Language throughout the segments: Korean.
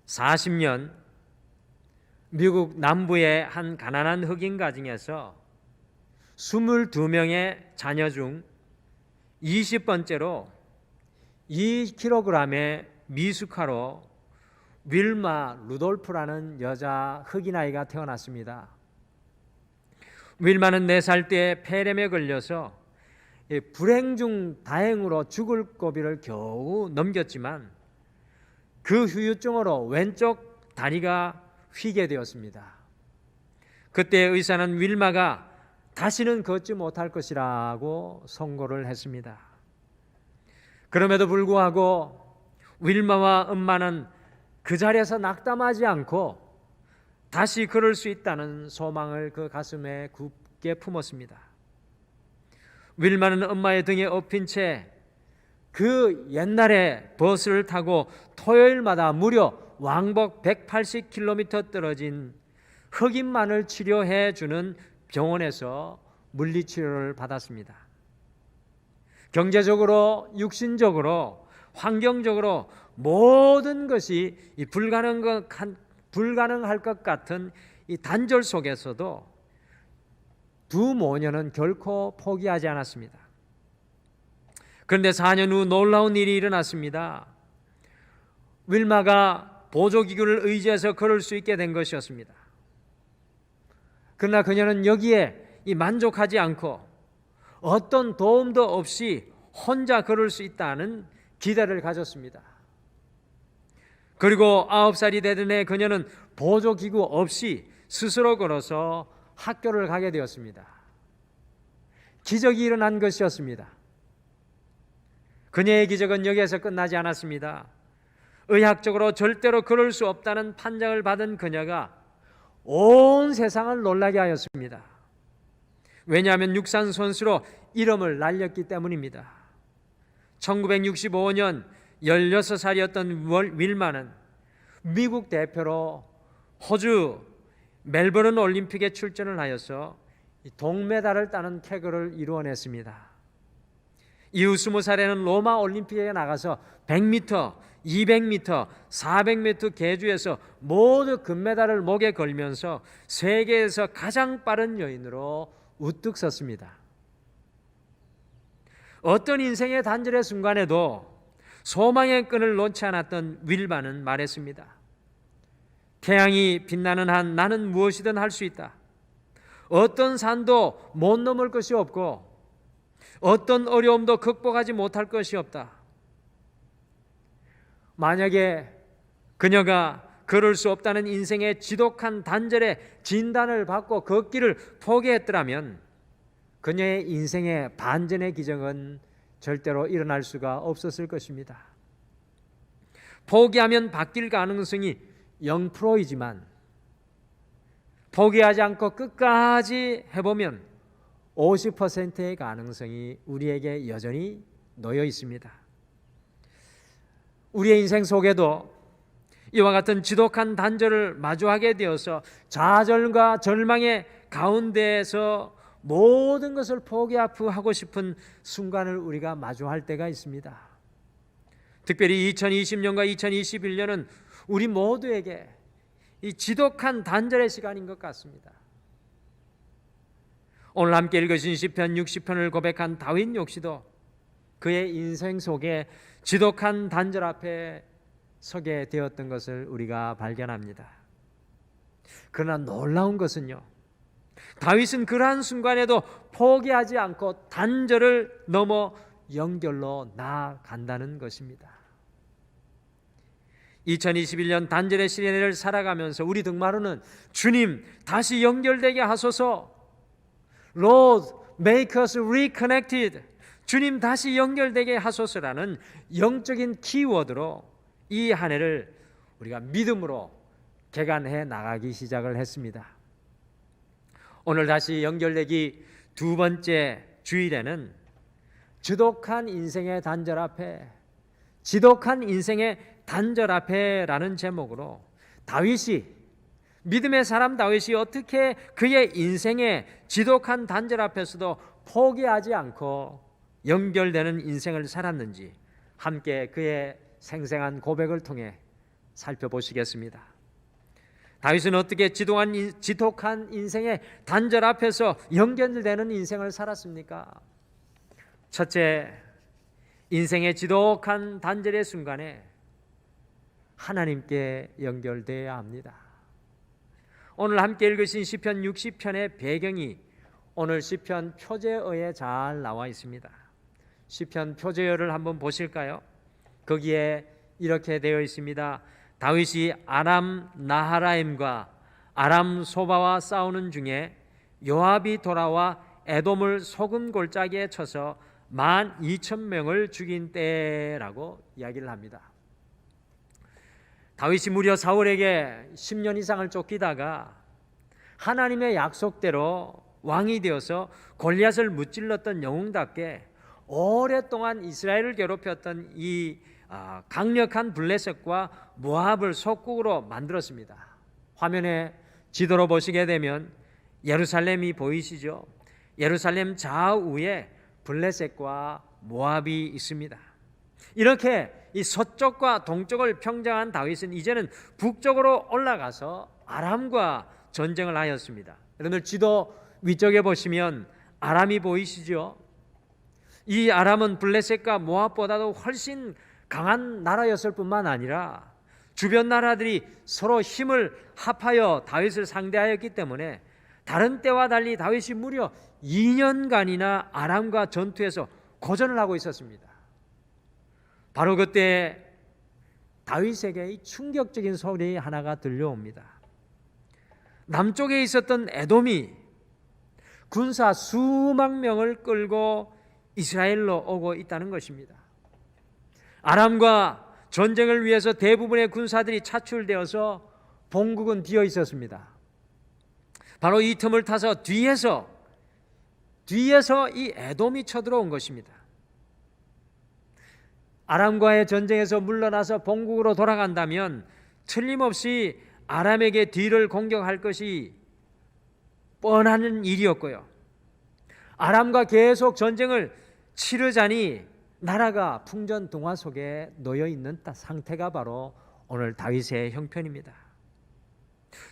1940년 미국 남부의 한 가난한 흑인 가정에서 22명의 자녀 중 20번째로 2kg의 미숙아로 윌마 루돌프라는 여자 흑인 아이가 태어났습니다. 윌마는 4살 때 폐렴에 걸려서 불행 중 다행으로 죽을 고비를 겨우 넘겼지만 그 후유증으로 왼쪽 다리가 휘게 되었습니다. 그때 의사는 윌마가 다시는 걷지 못할 것이라고 선고를 했습니다. 그럼에도 불구하고 윌마와 엄마는 그 자리에서 낙담하지 않고 다시 걸을 수 있다는 소망을 그 가슴에 굳게 품었습니다. 윌마는 엄마의 등에 엎인 채 그 옛날에 버스를 타고 토요일마다 무려 왕복 180km 떨어진 흑인만을 치료해 주는 병원에서 물리치료를 받았습니다. 경제적으로, 육신적으로, 환경적으로 모든 것이 불가능할 것 같은 이 단절 속에서도 두 모녀는 결코 포기하지 않았습니다. 그런데 4년 후 놀라운 일이 일어났습니다. 윌마가 보조기구를 의지해서 걸을 수 있게 된 것이었습니다. 그러나 그녀는 여기에 만족하지 않고 어떤 도움도 없이 혼자 걸을 수 있다는 기대를 가졌습니다. 그리고 9살이 되던 해 그녀는 보조기구 없이 스스로 걸어서 학교를 가게 되었습니다. 기적이 일어난 것이었습니다. 그녀의 기적은 여기에서 끝나지 않았습니다. 의학적으로 절대로 걸을 수 없다는 판정을 받은 그녀가 온 세상을 놀라게 하였습니다. 왜냐하면 육상 선수로 이름을 날렸기 때문입니다. 1965년 16살이었던 윌마는 미국 대표로 호주 멜버른 올림픽에 출전을 하여서 동메달을 따는 쾌거를 이루어냈습니다. 이후 20살에는 로마 올림픽에 나가서 100m, 200m, 400m 계주에서 모두 금메달을 목에 걸면서 세계에서 가장 빠른 여인으로 우뚝 섰습니다. 어떤 인생의 단절의 순간에도 소망의 끈을 놓지 않았던 윌마는 말했습니다. 태양이 빛나는 한 나는 무엇이든 할 수 있다. 어떤 산도 못 넘을 것이 없고 어떤 어려움도 극복하지 못할 것이 없다. 만약에 그녀가 걸을 수 없다는 인생의 지독한 단절의 진단을 받고 걷기를 포기했더라면 그녀의 인생의 반전의 기적은 절대로 일어날 수가 없었을 것입니다. 포기하면 바뀔 가능성이 0%이지만 포기하지 않고 끝까지 해보면 50%의 가능성이 우리에게 여전히 놓여 있습니다. 우리의 인생 속에도 이와 같은 지독한 단절을 마주하게 되어서 좌절과 절망의 가운데에서 모든 것을 포기하고 싶은 순간을 우리가 마주할 때가 있습니다. 특별히 2020년과 2021년은 우리 모두에게 이 지독한 단절의 시간인 것 같습니다. 오늘 함께 읽으신 시편 60편을 고백한 다윗 역시도 그의 인생 속에 지독한 단절 앞에 서게 되었던 것을 우리가 발견합니다. 그러나 놀라운 것은요, 다윗은 그러한 순간에도 포기하지 않고 단절을 넘어 연결로 나아간다는 것입니다. 2021년 단절의 시대를 살아가면서 우리 등마루는 주님 다시 연결되게 하소서, Lord make us reconnected, 주님 다시 연결되게 하소서라는 영적인 키워드로 이 한 해를 우리가 믿음으로 개간해 나가기 시작을 했습니다. 오늘 다시 연결되기 두 번째 주일에는 지독한 인생의 단절 앞에, 지독한 인생의 단절 앞에라는 제목으로 다윗이, 믿음의 사람 다윗이 어떻게 그의 인생의 지독한 단절 앞에서도 포기하지 않고 연결되는 인생을 살았는지 함께 그의 생생한 고백을 통해 살펴보시겠습니다. 다윗은 어떻게 지독한 인생의 단절 앞에서 연결되는 인생을 살았습니까? 첫째, 인생의 지독한 단절의 순간에 하나님께 연결되어야 합니다. 오늘 함께 읽으신 시편 60편의 배경이 오늘 시편 표제어에 잘 나와 있습니다. 시편 표제어를 한번 보실까요? 거기에 이렇게 되어 있습니다. 다윗이 아람 나하라임과 아람 소바와 싸우는 중에 요압이 돌아와 에돔을 소금 골짜기에 쳐서 12,000명을 죽인 때라고 이야기를 합니다. 다윗이 무려 사울에게 10년 이상을 쫓기다가 하나님의 약속대로 왕이 되어서 골리앗을 무찔렀던 영웅답게 오랫동안 이스라엘을 괴롭혔던 이 강력한 블레셋과 모압을 속국으로 만들었습니다. 화면에 지도로 보시게 되면 예루살렘이 보이시죠? 예루살렘 좌우에 블레셋과 모압이 있습니다. 이렇게 이 서쪽과 동쪽을 평정한 다윗은 이제는 북쪽으로 올라가서 아람과 전쟁을 하였습니다. 여러분들 지도 위쪽에 보시면 아람이 보이시죠? 이 아람은 블레셋과 모압보다도 훨씬 강한 나라였을 뿐만 아니라 주변 나라들이 서로 힘을 합하여 다윗을 상대하였기 때문에 다른 때와 달리 다윗이 무려 2년간이나 아람과 전투에서 고전을 하고 있었습니다. 바로 그때 다윗에게 충격적인 소리 하나가 들려옵니다. 남쪽에 있었던 에돔이 군사 수만 명을 끌고 이스라엘로 오고 있다는 것입니다. 아람과 전쟁을 위해서 대부분의 군사들이 차출되어서 본국은 비어 있었습니다. 바로 이 틈을 타서 뒤에서 이 에돔이 쳐들어온 것입니다. 아람과의 전쟁에서 물러나서 본국으로 돌아간다면 틀림없이 아람에게 뒤를 공격할 것이 뻔한 일이었고요. 아람과 계속 전쟁을 치르자니 나라가 풍전등화 속에 놓여 있는 상태가 바로 오늘 다윗의 형편입니다.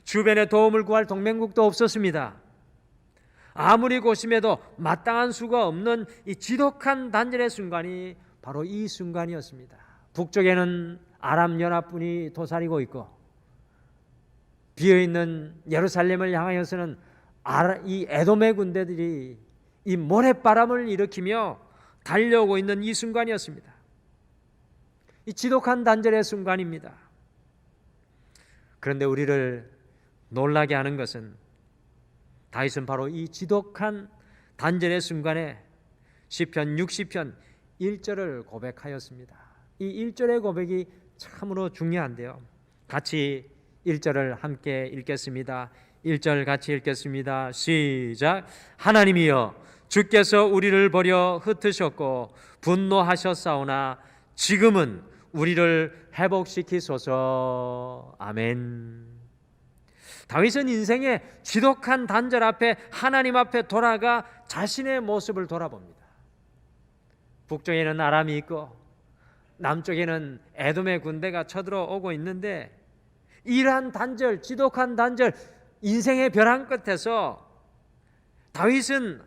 주변에 도움을 구할 동맹국도 없었습니다. 아무리 고심해도 마땅한 수가 없는 이 지독한 단절의 순간이 바로 이 순간이었습니다. 북쪽에는 아람 연합군이 도사리고 있고 비어있는 예루살렘을 향하여서는 이 에돔의 군대들이 이 모래바람을 일으키며 달려오고 있는 이 순간이었습니다. 이 지독한 단절의 순간입니다. 그런데 우리를 놀라게 하는 것은 다윗은 바로 이 지독한 단절의 순간에 시편 60편 1절을 고백하였습니다. 이 1절의 고백이 참으로 중요한데요. 같이 1절을 함께 읽겠습니다. 1절 같이 읽겠습니다. 시작. 하나님이여 주께서 우리를 버려 흩으셨고 분노하셨사오나 지금은 우리를 회복시키소서. 아멘. 다윗은 인생의 지독한 단절 앞에 하나님 앞에 돌아가 자신의 모습을 돌아봅니다. 북쪽에는 아람이 있고 남쪽에는 에돔의 군대가 쳐들어오고 있는데 이러한 단절, 지독한 단절, 인생의 벼랑 끝에서 다윗은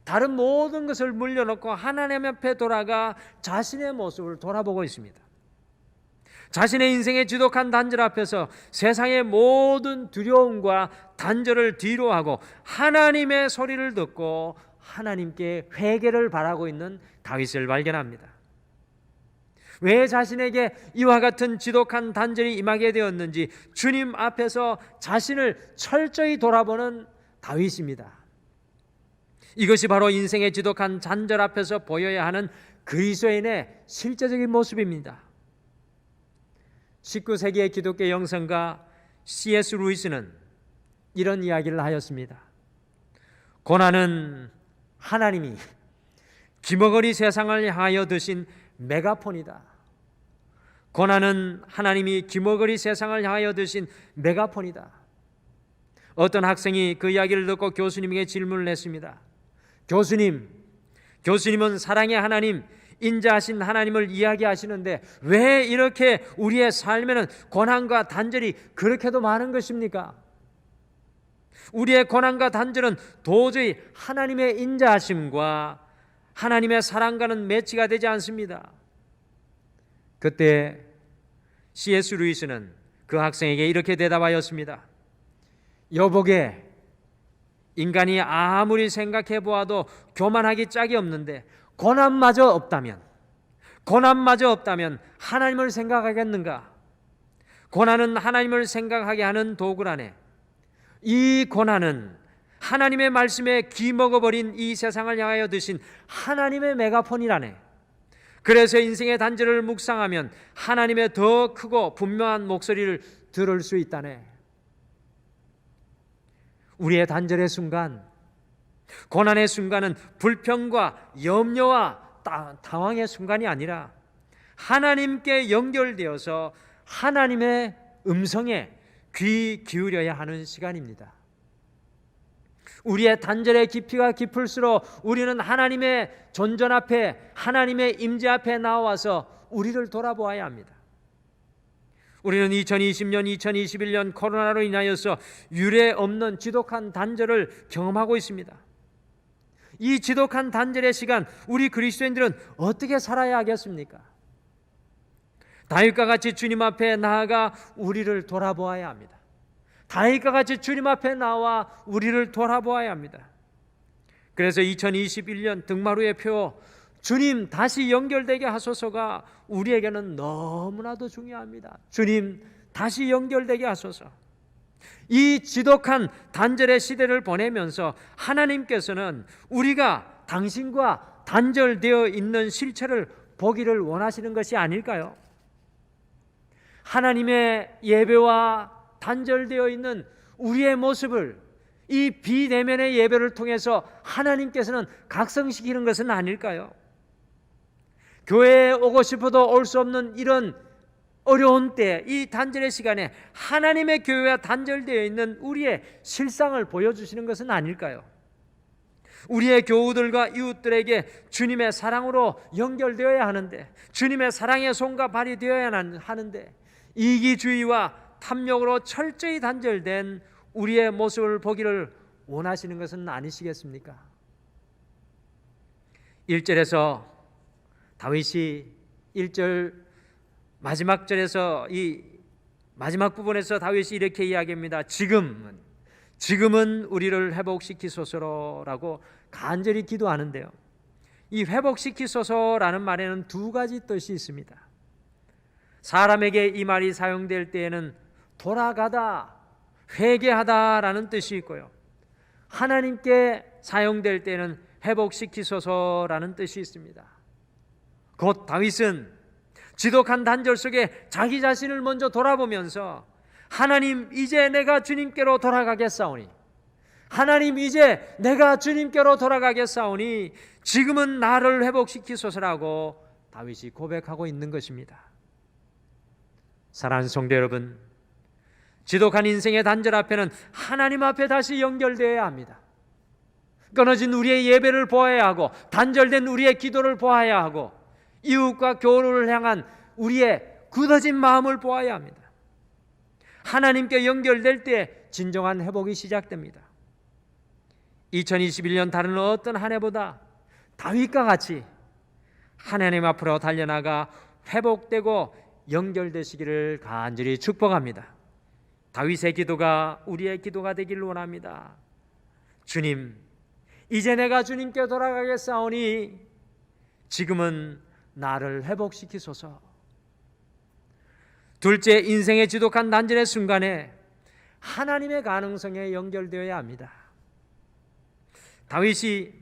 다른 모든 것을 물려놓고 하나님 앞에 돌아가 자신의 모습을 돌아보고 있습니다. 자신의 인생의 지독한 단절 앞에서 세상의 모든 두려움과 단절을 뒤로하고 하나님의 소리를 듣고 하나님께 회개를 바라고 있는 다윗을 발견합니다. 왜 자신에게 이와 같은 지독한 단절이 임하게 되었는지 주님 앞에서 자신을 철저히 돌아보는 다윗입니다. 이것이 바로 인생의 지독한 단절 앞에서 보여야 하는 그리스도인의 실제적인 모습입니다. 19세기의 기독교 영성가 C.S. 루이스는 이런 이야기를 하였습니다. 고난은 하나님이 기머거리 세상을 향하여 드신 메가폰이다. 고난은 하나님이 기머거리 세상을 향하여 드신 메가폰이다. 어떤 학생이 그 이야기를 듣고 교수님에게 질문을 했습니다. 교수님은 사랑의 하나님, 인자하신 하나님을 이야기하시는데 왜 이렇게 우리의 삶에는 고난과 단절이 그렇게도 많은 것입니까? 우리의 고난과 단절은 도저히 하나님의 인자하심과 하나님의 사랑과는 매치가 되지 않습니다. 그때 C.S. 루이스는 그 학생에게 이렇게 대답하였습니다. 여보게, 인간이 아무리 생각해 보아도 교만하기 짝이 없는데 고난마저 없다면 하나님을 생각하겠는가? 고난은 하나님을 생각하게 하는 도구라네. 이 고난은 하나님의 말씀에 귀먹어버린 이 세상을 향하여 드신 하나님의 메가폰이라네. 그래서 인생의 단절을 묵상하면 하나님의 더 크고 분명한 목소리를 들을 수 있다네. 우리의 단절의 순간, 고난의 순간은 불평과 염려와 당황의 순간이 아니라 하나님께 연결되어서 하나님의 음성에 귀 기울여야 하는 시간입니다. 우리의 단절의 깊이가 깊을수록 우리는 하나님의 존전 앞에, 하나님의 임재 앞에 나와서 우리를 돌아보아야 합니다. 우리는 2020년, 2021년 코로나로 인하여서 유례 없는 지독한 단절을 경험하고 있습니다. 이 지독한 단절의 시간, 우리 그리스도인들은 어떻게 살아야 하겠습니까? 다윗과 같이 주님 앞에 나아가 우리를 돌아보아야 합니다. 다윗과 같이 주님 앞에 나와 우리를 돌아보아야 합니다. 그래서 2021년 등마루의 표, 주님 다시 연결되게 하소서가 우리에게는 너무나도 중요합니다. 주님 다시 연결되게 하소서. 이 지독한 단절의 시대를 보내면서 하나님께서는 우리가 당신과 단절되어 있는 실체를 보기를 원하시는 것이 아닐까요? 하나님의 예배와 단절되어 있는 우리의 모습을 이 비대면의 예배를 통해서 하나님께서는 각성시키는 것은 아닐까요? 교회에 오고 싶어도 올 수 없는 이런 어려운 때, 이 단절의 시간에 하나님의 교회와 단절되어 있는 우리의 실상을 보여주시는 것은 아닐까요? 우리의 교우들과 이웃들에게 주님의 사랑으로 연결되어야 하는데, 주님의 사랑의 손과 발이 되어야 하는데, 이기주의와 탐욕으로 철저히 단절된 우리의 모습을 보기를 원하시는 것은 아니시겠습니까? 1절에서 다윗이 1절 마지막 절에서 이 마지막 부분에서 다윗이 이렇게 이야기합니다. 지금은 우리를 회복시키소서라고 간절히 기도하는데요. 이 회복시키소서라는 말에는 두 가지 뜻이 있습니다. 사람에게 이 말이 사용될 때에는 돌아가다, 회개하다라는 뜻이 있고요. 하나님께 사용될 때는 회복시키소서라는 뜻이 있습니다. 곧 다윗은 지독한 단절 속에 자기 자신을 먼저 돌아보면서 하나님, 이제 내가 주님께로 돌아가겠사오니, 하나님, 이제 내가 주님께로 돌아가겠사오니 지금은 나를 회복시키소서라고 다윗이 고백하고 있는 것입니다. 사랑하는 성도 여러분, 지독한 인생의 단절 앞에는 하나님 앞에 다시 연결되어야 합니다. 끊어진 우리의 예배를 보아야 하고, 단절된 우리의 기도를 보아야 하고, 이웃과 교우를 향한 우리의 굳어진 마음을 보아야 합니다. 하나님께 연결될 때 진정한 회복이 시작됩니다. 2021년 다른 어떤 한 해보다 다윗과 같이 하나님 앞으로 달려나가 회복되고 연결되시기를 간절히 축복합니다. 다윗의 기도가 우리의 기도가 되기를 원합니다. 주님, 이제 내가 주님께 돌아가겠사오니 지금은 나를 회복시키소서. 둘째, 인생의 지독한 단절의 순간에 하나님의 가능성에 연결되어야 합니다. 다윗이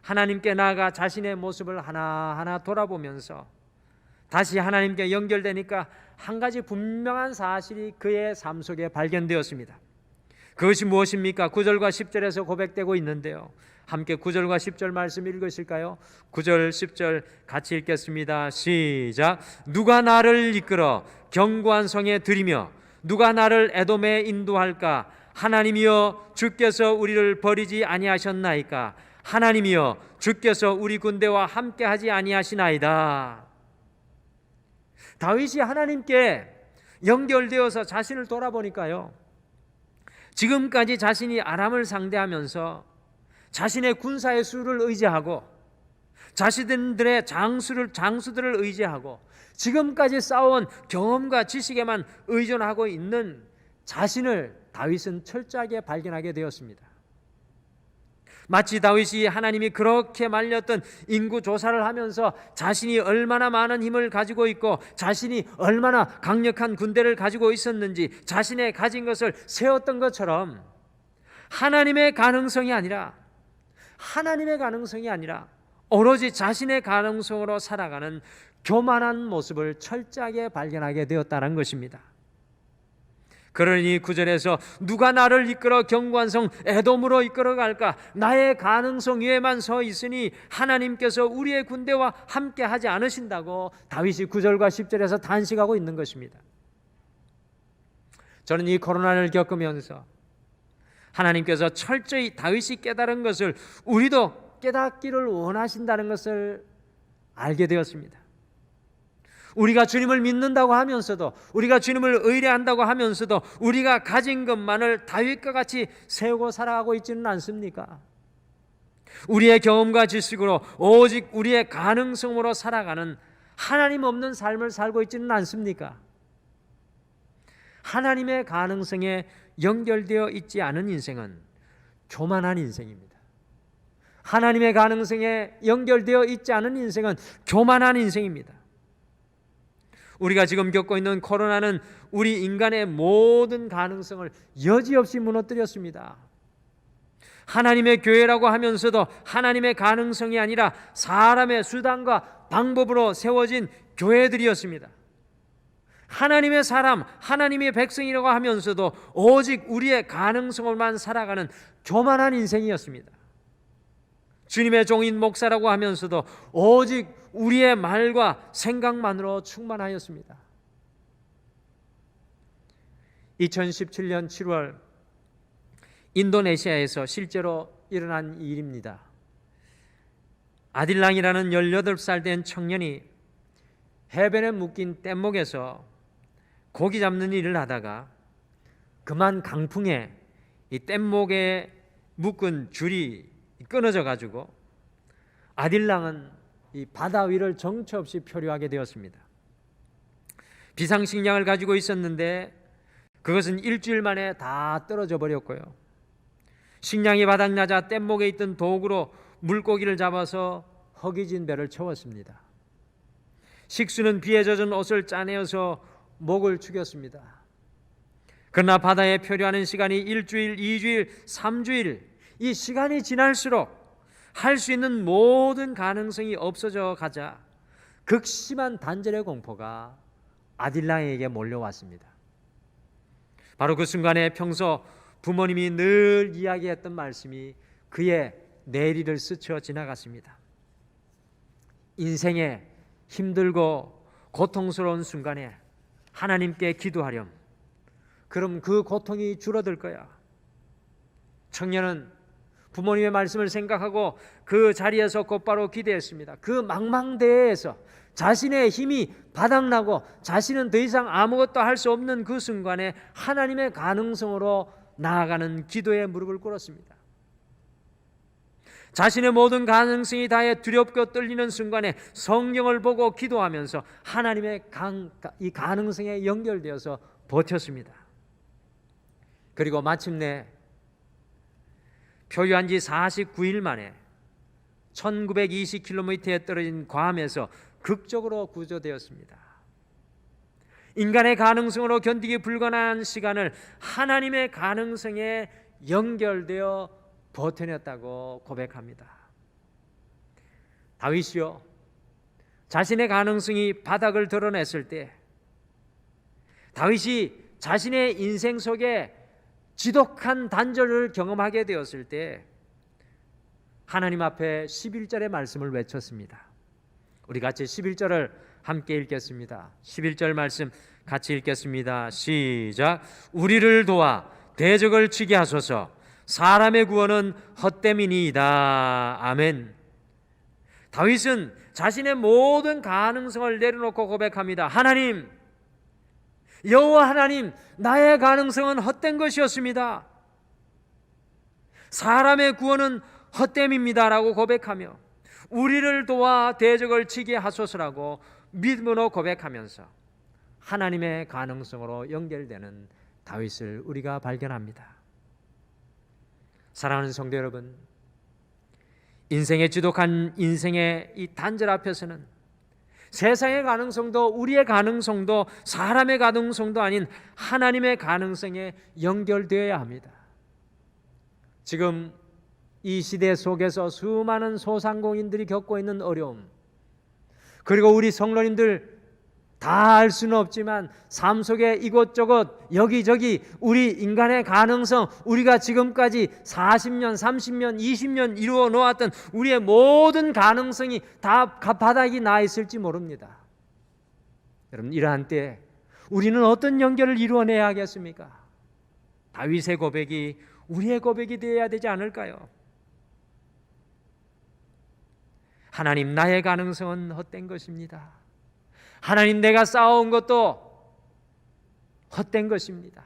하나님께 나아가 자신의 모습을 하나하나 돌아보면서 다시 하나님께 연결되니까 한 가지 분명한 사실이 그의 삶 속에 발견되었습니다. 그것이 무엇입니까? 9절과 10절에서 고백되고 있는데요. 함께 9절과 10절 말씀 읽으실까요? 9절 10절 같이 읽겠습니다. 시작. 누가 나를 이끌어 견고한 성에 들이며 누가 나를 에돔에 인도할까? 하나님이여, 주께서 우리를 버리지 아니하셨나이까? 하나님이여 주께서 우리 군대와 함께하지 아니하시나이다. 다윗이 하나님께 연결되어서 자신을 돌아보니까요, 지금까지 자신이 아람을 상대하면서 자신의 군사의 수를 의지하고 자신들의 장수들을 의지하고 지금까지 쌓아온 경험과 지식에만 의존하고 있는 자신을 다윗은 철저하게 발견하게 되었습니다. 마치 다윗이 하나님이 그렇게 말렸던 인구 조사를 하면서 자신이 얼마나 많은 힘을 가지고 있고 자신이 얼마나 강력한 군대를 가지고 있었는지 자신의 가진 것을 세웠던 것처럼 하나님의 가능성이 아니라 오로지 자신의 가능성으로 살아가는 교만한 모습을 철저하게 발견하게 되었다는 것입니다. 그러니 9절에서 누가 나를 이끌어 경관성 에돔으로 이끌어 갈까? 나의 가능성 위에만 서 있으니 하나님께서 우리의 군대와 함께 하지 않으신다고 다윗이 9절과 10절에서 단식하고 있는 것입니다. 저는 이 코로나를 겪으면서 하나님께서 철저히 다윗이 깨달은 것을 우리도 깨닫기를 원하신다는 것을 알게 되었습니다. 우리가 주님을 믿는다고 하면서도, 우리가 주님을 의뢰한다고 하면서도 우리가 가진 것만을 다윗과 같이 세우고 살아가고 있지는 않습니까? 우리의 경험과 지식으로 오직 우리의 가능성으로 살아가는 하나님 없는 삶을 살고 있지는 않습니까? 하나님의 가능성에 연결되어 있지 않은 인생은 교만한 인생입니다. 하나님의 가능성에 연결되어 있지 않은 인생은 교만한 인생입니다. 우리가 지금 겪고 있는 코로나는 우리 인간의 모든 가능성을 여지없이 무너뜨렸습니다. 하나님의 교회라고 하면서도 하나님의 가능성이 아니라 사람의 수단과 방법으로 세워진 교회들이었습니다. 하나님의 사람, 하나님의 백성이라고 하면서도 오직 우리의 가능성으로만 살아가는 교만한 인생이었습니다. 주님의 종인 목사라고 하면서도 오직 우리의 말과 생각만으로 충만하였습니다. 2017년 7월 인도네시아에서 실제로 일어난 일입니다. 아딜랑이라는 18살 된 청년이 해변에 묶인 뗏목에서 고기 잡는 일을 하다가 그만 강풍에 이 뗏목에 묶은 줄이 끊어져 가지고 아딜랑은 이 바다 위를 정처 없이漂流하게 되었습니다. 비상식량을 가지고 있었는데 그것은 일주일 만에 다 떨어져 버렸고요. 식량이 바닥나자 뗏목에 있던 도구로 물고기를 잡아서 허기진 배를 채웠습니다. 식수는 비에 젖은 옷을 짜내어서 목을 죽였습니다. 그러나 바다에漂流하는 시간이 일주일, 2주일, 3주일 이 시간이 지날수록 할 수 있는 모든 가능성이 없어져 가자 극심한 단절의 공포가 아딜랑에게 몰려왔습니다. 바로 그 순간에 평소 부모님이 늘 이야기했던 말씀이 그의 내리를 스쳐 지나갔습니다. 인생의 힘들고 고통스러운 순간에 하나님께 기도하렴. 그럼 그 고통이 줄어들 거야. 청년은 부모님의 말씀을 생각하고 그 자리에서 곧바로 기도했습니다. 그 망망대해에서 자신의 힘이 바닥나고 자신은 더 이상 아무것도 할 수 없는 그 순간에 하나님의 가능성으로 나아가는 기도에 무릎을 꿇었습니다. 자신의 모든 가능성이 다해 두렵고 떨리는 순간에 성경을 보고 기도하면서 하나님의 이 가능성에 연결되어서 버텼습니다. 그리고 마침내 표류한 지 49일 만에 1920km에 떨어진 괌에서 극적으로 구조되었습니다. 인간의 가능성으로 견디기 불가능한 시간을 하나님의 가능성에 연결되어 버텨냈다고 고백합니다. 다윗이요, 자신의 가능성이 바닥을 드러냈을 때, 다윗이 자신의 인생 속에 지독한 단절을 경험하게 되었을 때 하나님 앞에 11절의 말씀을 외쳤습니다. 우리 같이 11절을 함께 읽겠습니다. 11절 말씀 같이 읽겠습니다. 시작. 우리를 도와 대적을 치게 하소서. 사람의 구원은 헛됨이니이다. 아멘. 다윗은 자신의 모든 가능성을 내려놓고 고백합니다. 하나님, 여호와 하나님, 나의 가능성은 헛된 것이었습니다. 사람의 구원은 헛됨입니다 라고 고백하며 우리를 도와 대적을 치게 하소서라고 믿음으로 고백하면서 하나님의 가능성으로 연결되는 다윗을 우리가 발견합니다. 사랑하는 성도 여러분, 인생의 지독한 인생의 이 단절 앞에서는 세상의 가능성도 우리의 가능성도 사람의 가능성도 아닌 하나님의 가능성에 연결되어야 합니다. 지금 이 시대 속에서 수많은 소상공인들이 겪고 있는 어려움, 그리고 우리 성도님들 다 알 수는 없지만 삶 속에 이곳저곳 여기저기 우리 인간의 가능성, 우리가 지금까지 40년, 30년, 20년 이루어 놓았던 우리의 모든 가능성이 다 바닥이 나 있을지 모릅니다. 여러분, 이러한 때 우리는 어떤 연결을 이루어내야 하겠습니까? 다윗의 고백이 우리의 고백이 되어야 되지 않을까요? 하나님, 나의 가능성은 헛된 것입니다. 하나님, 내가 쌓아온 것도 헛된 것입니다.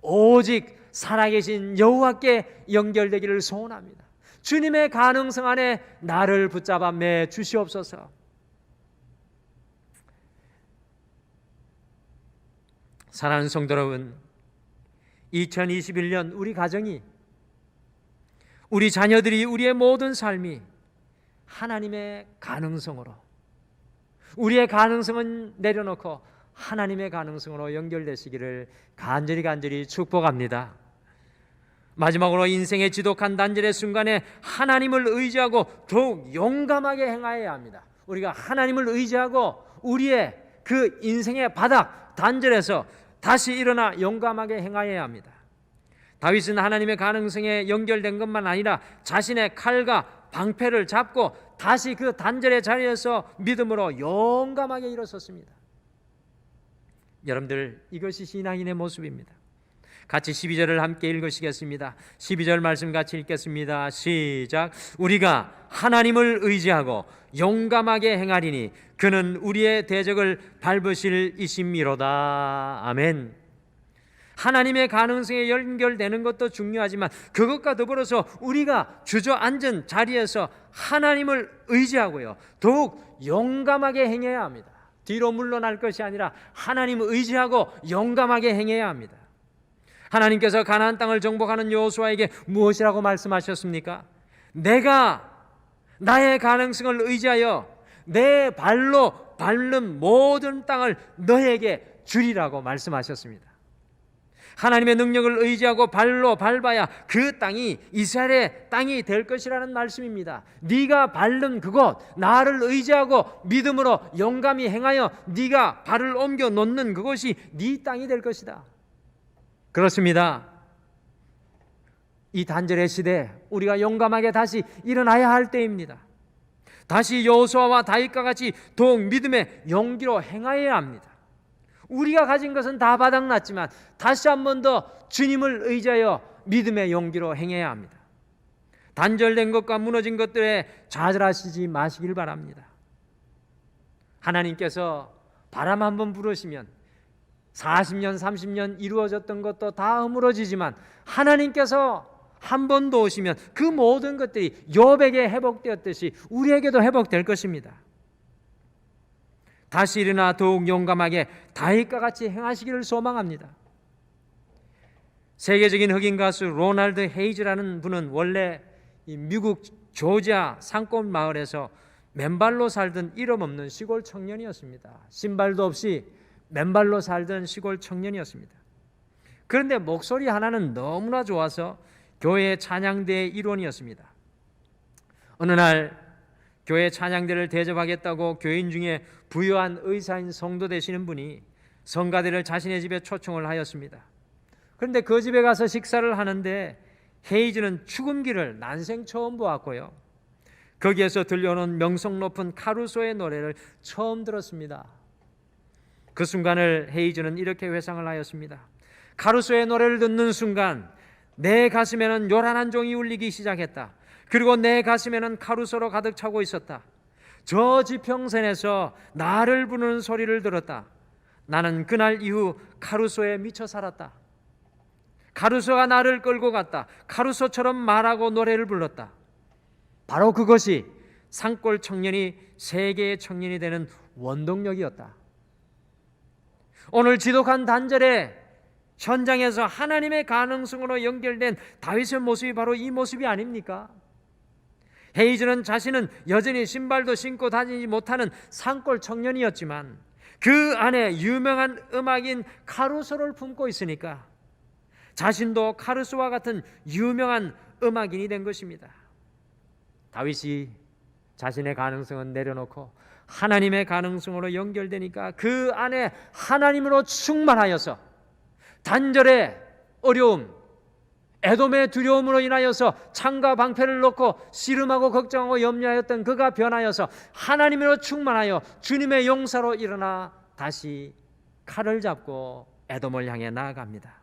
오직 살아계신 여호와께 연결되기를 소원합니다. 주님의 가능성 안에 나를 붙잡아 매 주시옵소서. 사랑하는 성도 여러분, 2021년 우리 가정이, 우리 자녀들이, 우리의 모든 삶이 하나님의 가능성으로, 우리의 가능성은 내려놓고 하나님의 가능성으로 연결되시기를 간절히 축복합니다. 마지막으로 인생의 지독한 단절의 순간에 하나님을 의지하고 더욱 용감하게 행하여야 합니다. 우리가 하나님을 의지하고 우리의 그 인생의 바닥 단절에서 다시 일어나 용감하게 행하여야 합니다. 다윗은 하나님의 가능성에 연결된 것만 아니라 자신의 칼과 방패를 잡고 다시 그 단절의 자리에서 믿음으로 용감하게 일어섰습니다. 여러분들, 이것이 신앙인의 모습입니다. 같이 12절을 함께 읽으시겠습니다. 12절 말씀 같이 읽겠습니다. 시작. 우리가 하나님을 의지하고 용감하게 행하리니 그는 우리의 대적을 밟으실 이심이로다. 아멘. 하나님의 가능성에 연결되는 것도 중요하지만 그것과 더불어서 우리가 주저앉은 자리에서 하나님을 의지하고요, 더욱 용감하게 행해야 합니다. 뒤로 물러날 것이 아니라 하나님을 의지하고 용감하게 행해야 합니다. 하나님께서 가나안 땅을 정복하는 여호수아에게 무엇이라고 말씀하셨습니까? 내가 나의 가능성을 의지하여 내 발로 밟는 모든 땅을 너에게 주리라고 말씀하셨습니다. 하나님의 능력을 의지하고 발로 밟아야 그 땅이 이스라엘의 땅이 될 것이라는 말씀입니다. 네가 밟는 그곳, 나를 의지하고 믿음으로 용감히 행하여 네가 발을 옮겨 놓는 그것이 네 땅이 될 것이다. 그렇습니다. 이 단절의 시대, 우리가 용감하게 다시 일어나야 할 때입니다. 다시 여호수아와 다윗과 같이 더욱 믿음의 용기로 행하여야 합니다. 우리가 가진 것은 다 바닥났지만 다시 한 번 더 주님을 의지하여 믿음의 용기로 행해야 합니다. 단절된 것과 무너진 것들에 좌절하시지 마시길 바랍니다. 하나님께서 바람 한번 부르시면 40년, 30년 이루어졌던 것도 다 허물어지지만 하나님께서 한 번 더 오시면 그 모든 것들이 욥에게 회복되었듯이 우리에게도 회복될 것입니다. 다시 일어나 더욱 용감하게 다윗과 같이 행하시기를 소망합니다. 세계적인 흑인 가수 로널드 헤이즈라는 분은 원래 미국 조지아 산골 마을에서 맨발로 살던 이름 없는 시골 청년이었습니다. 신발도 없이 맨발로 살던 시골 청년이었습니다. 그런데 목소리 하나는 너무나 좋아서 교회 찬양대의 일원이었습니다. 어느 날 교회 찬양대를 대접하겠다고 교인 중에 부유한 의사인 성도 되시는 분이 성가대를 자신의 집에 초청을 하였습니다. 그런데 그 집에 가서 식사를 하는데 헤이즈는 죽음기를 난생 처음 보았고요, 거기에서 들려오는 명성 높은 카루소의 노래를 처음 들었습니다. 그 순간을 헤이즈는 이렇게 회상을 하였습니다. 카루소의 노래를 듣는 순간 내 가슴에는 요란한 종이 울리기 시작했다. 그리고 내 가슴에는 카루소로 가득 차고 있었다. 저 지평선에서 나를 부르는 소리를 들었다. 나는 그날 이후 카루소에 미쳐 살았다. 카루소가 나를 끌고 갔다. 카루소처럼 말하고 노래를 불렀다. 바로 그것이 산골 청년이 세계의 청년이 되는 원동력이었다. 오늘 지독한 단절의 현장에서 하나님의 가능성으로 연결된 다윗의 모습이 바로 이 모습이 아닙니까? 헤이즈는 자신은 여전히 신발도 신고 다니지 못하는 산골 청년이었지만 그 안에 유명한 음악인 카루소를 품고 있으니까 자신도 카루소와 같은 유명한 음악인이 된 것입니다. 다윗이 자신의 가능성은 내려놓고 하나님의 가능성으로 연결되니까 그 안에 하나님으로 충만하여서 단절의 어려움, 에돔의 두려움으로 인하여서 창과 방패를 놓고 씨름하고 걱정하고 염려하였던 그가 변하여서 하나님으로 충만하여 주님의 용사로 일어나 다시 칼을 잡고 에돔을 향해 나아갑니다.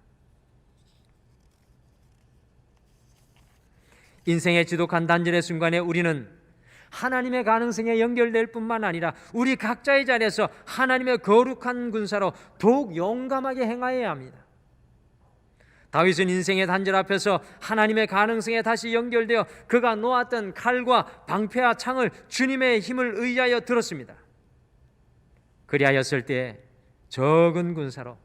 인생의 지독한 단절의 순간에 우리는 하나님의 가능성에 연결될 뿐만 아니라 우리 각자의 자리에서 하나님의 거룩한 군사로 더욱 용감하게 행하여야 합니다. 다윗은 인생의 단절 앞에서 하나님의 가능성에 다시 연결되어 그가 놓았던 칼과 방패와 창을 주님의 힘을 의지하여 들었습니다. 그리하였을 때 적은 군사로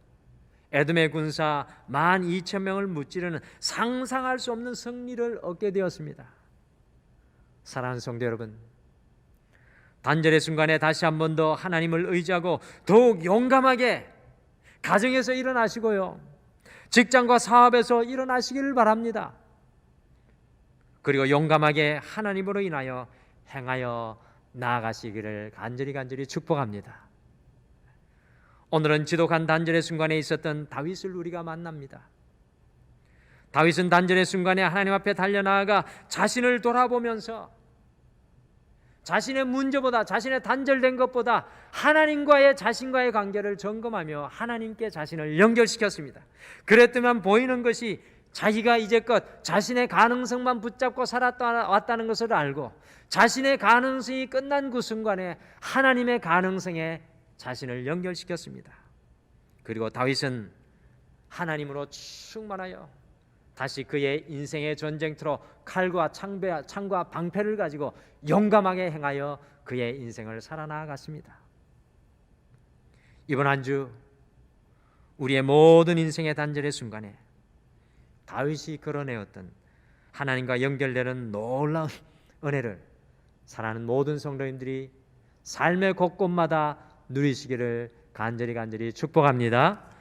에돔의 군사 12,000명을 무찌르는 상상할 수 없는 승리를 얻게 되었습니다. 사랑하는 성도 여러분, 단절의 순간에 다시 한 번 더 하나님을 의지하고 더욱 용감하게 가정에서 일어나시고요, 직장과 사업에서 일어나시기를 바랍니다. 그리고 용감하게 하나님으로 인하여 행하여 나아가시기를 간절히 축복합니다. 오늘은 지독한 단절의 순간에 있었던 다윗을 우리가 만납니다. 다윗은 단절의 순간에 하나님 앞에 달려나아가 자신을 돌아보면서 자신의 문제보다, 자신의 단절된 것보다 하나님과의 자신과의 관계를 점검하며 하나님께 자신을 연결시켰습니다. 그랬더니 보이는 것이 자기가 이제껏 자신의 가능성만 붙잡고 살아왔다는 것을 알고 자신의 가능성이 끝난 그 순간에 하나님의 가능성에 자신을 연결시켰습니다. 그리고 다윗은 하나님으로 충만하여 다시 그의 인생의 전쟁터로 칼과 창과 방패를 가지고 용감하게 행하여 그의 인생을 살아나갔습니다. 이번 한 주 우리의 모든 인생의 단절의 순간에 다윗이 걸어내었던 하나님과 연결되는 놀라운 은혜를 사랑하는 모든 성도님들이 삶의 곳곳마다 누리시기를 간절히 축복합니다.